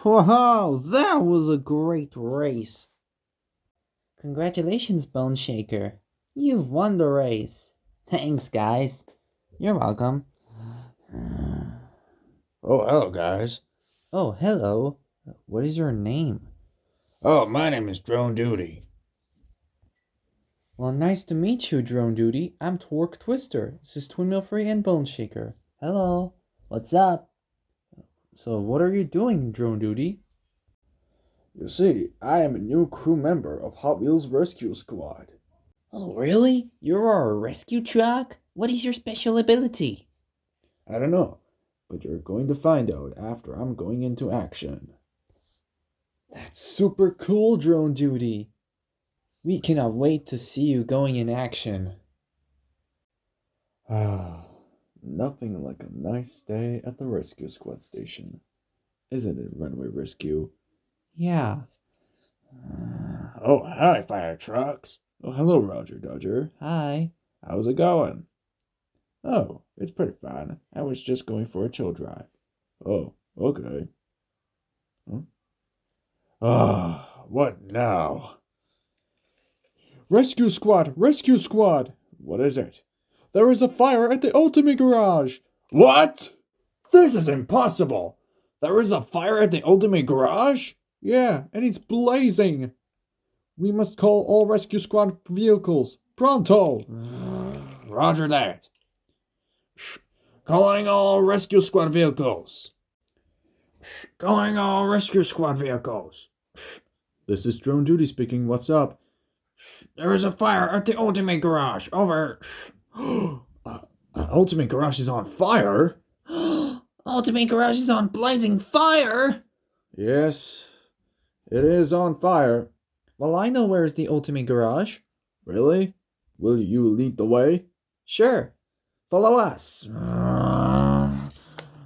Wow, that was a great race. Congratulations, Bone Shaker. You've won the race. Thanks, guys. You're welcome. Oh, hello, guys. Oh, hello. What is your name? Oh, my name is Drone Duty. Well, nice to meet you, Drone Duty. I'm Torque Twister. This is Twin Mill Free and Bone Shaker. Hello. What's up? So, what are you doing, Drone Duty? You see, I am a new crew member of Hot Wheels Rescue Squad. Oh, really? You're a rescue truck? What is your special ability? I don't know, but you're going to find out after I'm going into action. That's super cool, Drone Duty. We cannot wait to see you going in action. Ah, nothing like a nice day at the rescue squad station. Isn't it, Runway Rescue? Yeah. Oh, hi, fire trucks. Oh, hello, Roger Dodger. Hi. How's it going? Oh, it's pretty fine. I was just going for a chill drive. Oh, okay. Huh? Ah, what now? Rescue squad! Rescue squad! What is it? There is a fire at the Ultimate Garage! What? This is impossible! There is a fire at the Ultimate Garage? Yeah, and it's blazing! We must call all rescue squad vehicles. Pronto! Roger that. Calling all rescue squad vehicles. Calling all rescue squad vehicles. This is Drone Duty speaking. What's up? There is a fire at the Ultimate Garage. Over. Ultimate Garage is on fire? Ultimate Garage is on blazing fire! Yes, it is on fire. Well, I know where's the Ultimate Garage. Really? Will you lead the way? Sure. Follow us.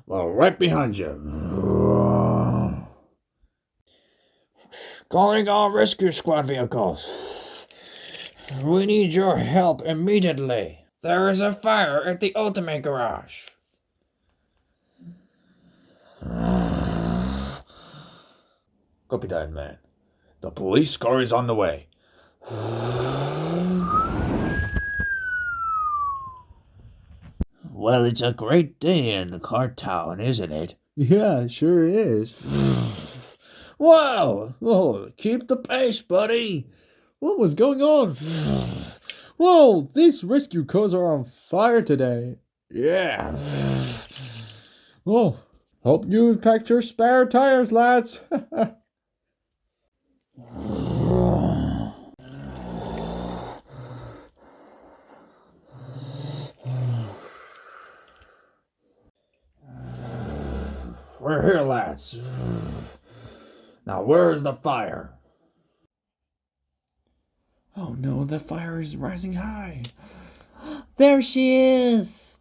Well, right behind you. Calling all rescue squad vehicles. We need your help immediately. There is a fire at the Ultimate Garage. Copy that, man. The police car is on the way. Well, it's a great day in the cart town, isn't it? Yeah, sure is. Whoa! Oh, keep the pace, buddy. What was going on? Whoa, these rescue cars are on fire today. Yeah. Oh, hope you packed your spare tires, lads. We're here, lads. Now, where's the fire? Oh no, the fire is rising high. There she is!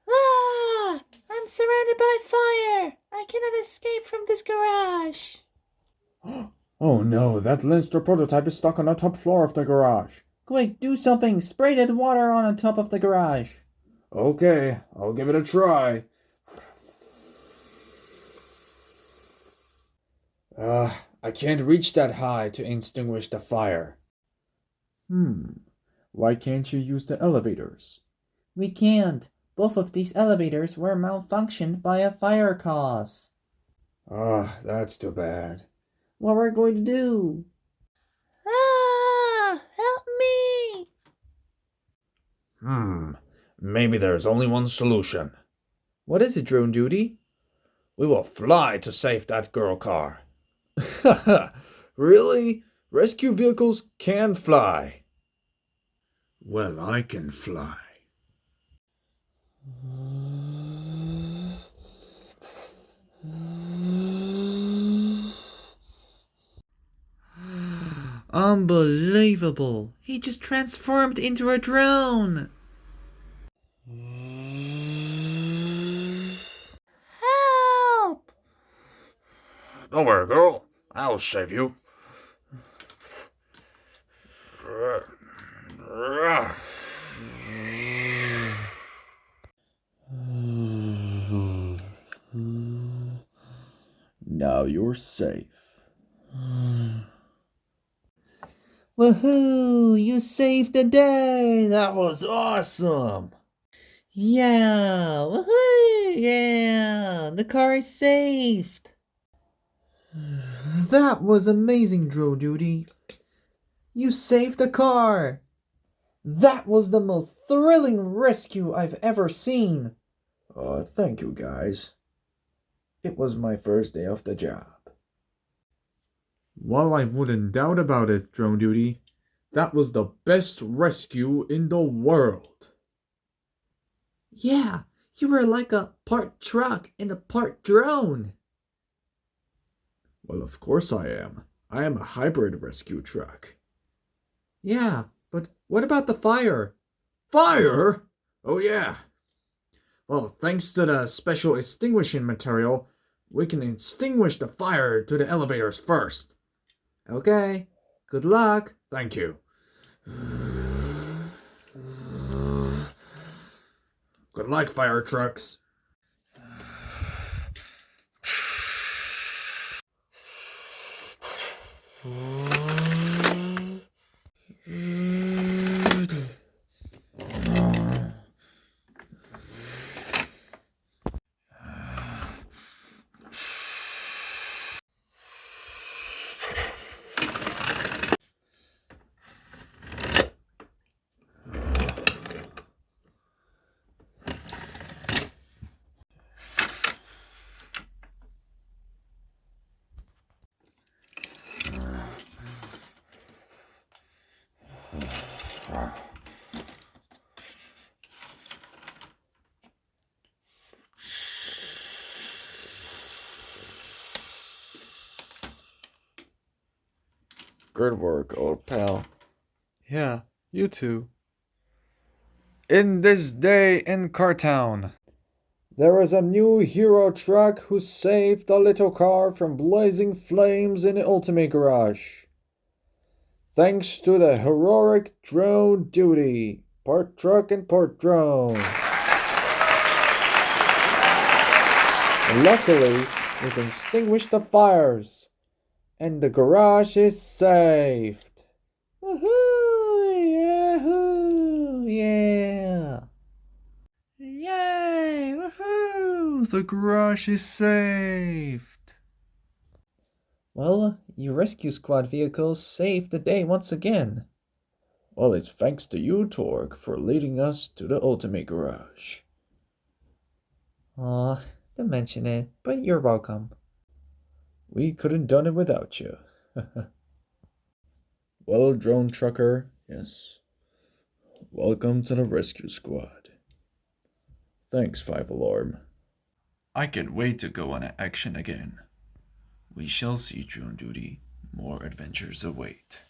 Ah! I'm surrounded by fire! I cannot escape from this garage! Oh no, that Leinster prototype is stuck on the top floor of the garage. Quick, do something! Spray that water on the top of the garage! Okay, I'll give it a try. I can't reach that high to extinguish the fire. Why can't you use the elevators? We can't. Both of these elevators were malfunctioned by a fire cause. That's too bad. What we're going to do? Ah! Help me! Maybe there's only one solution. What is it, Drone Duty? We will fly to save that girl car. Really? Rescue vehicles can fly. Well, I can fly. Unbelievable! He just transformed into a drone! Help! Don't worry, girl. I'll save you. No. Now you're safe. Woohoo! You saved the day! That was awesome! Yeah! Woohoo! Yeah! The car is saved! That was amazing, Drone Duty. You saved the car! That was the most thrilling rescue I've ever seen. Thank you, guys. It was my first day of the job. Well, I wouldn't doubt about it, Drone Duty. That was the best rescue in the world. Yeah, you were like a part truck and a part drone. Well, of course I am. I am a hybrid rescue truck. Yeah, but what about the fire? Fire? Oh, yeah. Well, thanks to the special extinguishing material, we can extinguish the fire to the elevators first. Okay, good luck. Thank you. Good luck, fire trucks. Good work, old pal. Yeah, you too. In this day in Cartown, There is a new hero truck who saved the little car from blazing flames in the Ultimate Garage. Thanks to the heroic Drone Duty, part truck and part drone. Luckily, we've extinguished the fires, and the garage is saved. Woohoo! Yahoo! Yeah! yay! Woohoo! The garage is saved. Well, your rescue squad vehicles saved the day once again. Well, it's thanks to you, Torque, for leading us to the Ultimate Garage. Aw, don't mention it, but you're welcome. We couldn't done it without you. Well, drone trucker, yes. Welcome to the rescue squad. Thanks, 5 Alarm. I can't wait to go on action again. We shall see, Drone Duty. More adventures await.